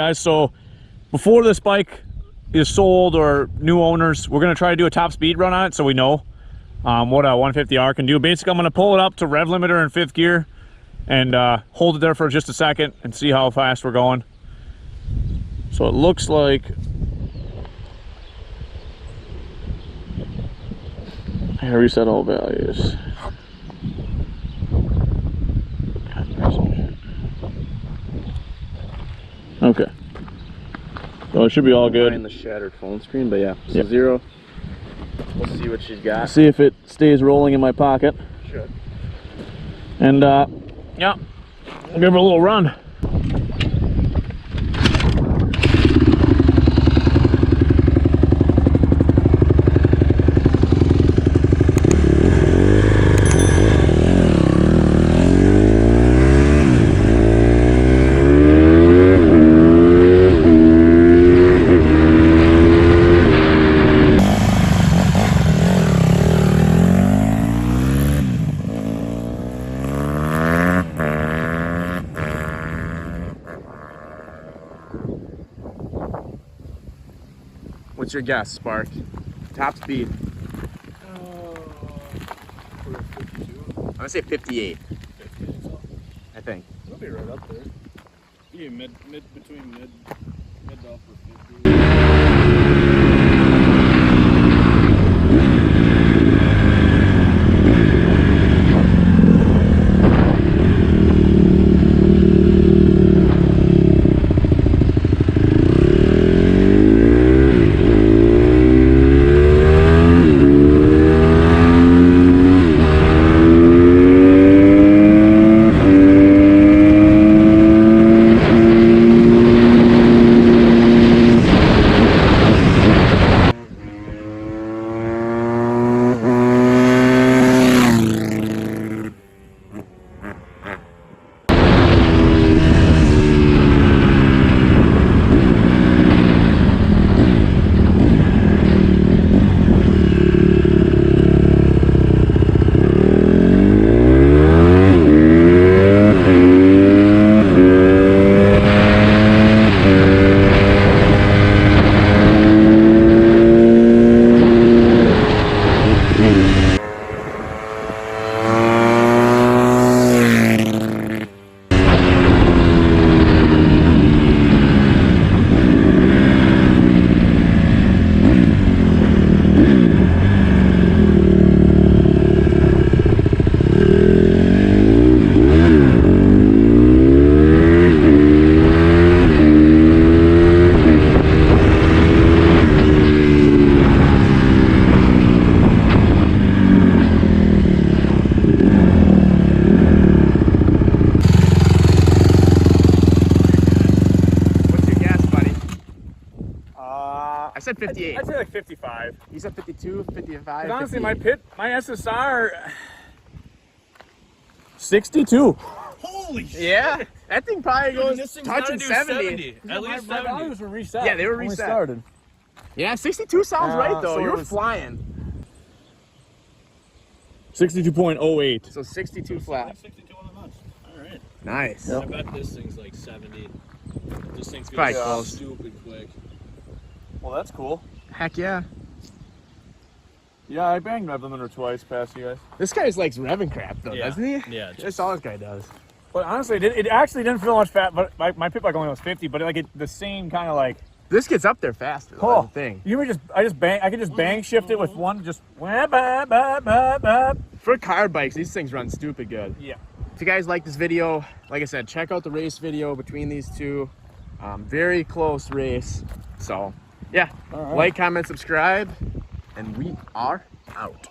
guys. So before this bike is sold or new owners, we're going to try to do a top speed run on it so we know what a 150R can do. Basically, I'm going to pull it up to rev limiter in 5th gear and hold it there for just a second and see how fast we're going. So it looks like I gotta reset all values. Okay. So it should be all good. Behind the shattered phone screen, but yeah. So yep. 0. We'll see what she's got. See if it stays rolling in my pocket. Should. And yeah, we'll give her a little run. What's your guess, Spark? Top speed? I'm gonna say 58. 50, so. I think. It'll be right up there. Be between mid to upper 50. I said 58. I'd say like 55. You said 52, 55? Honestly, my SSR, 62. Holy shit! Yeah, that thing probably goes this thing's touching gotta do 70. At least My 70. values were reset. Yeah, they were when we reset. started. Yeah, 62 sounds right though. so You're it was- flying. 62.08. So 62 flat. 62 on the nuts. All right. Nice. Yep. I bet this thing's like 70. This thing's Probably gonna close. stupid quick. Well, that's cool. Heck yeah. Yeah, I banged rev limiter twice past you guys. This guy just likes revving crap though, Yeah. doesn't he? Yeah. That's all this guy does. But honestly, it actually didn't feel much fat. But my pit bike only was 50. But the same kind of like. This gets up there faster though, that's the thing. You I could just bang shift it with one just. For car bikes, these things run stupid good. Yeah. If you guys like this video, like I said, check out the race video between these two. Very close race. So, yeah. All right. Like, comment, subscribe, and we are out.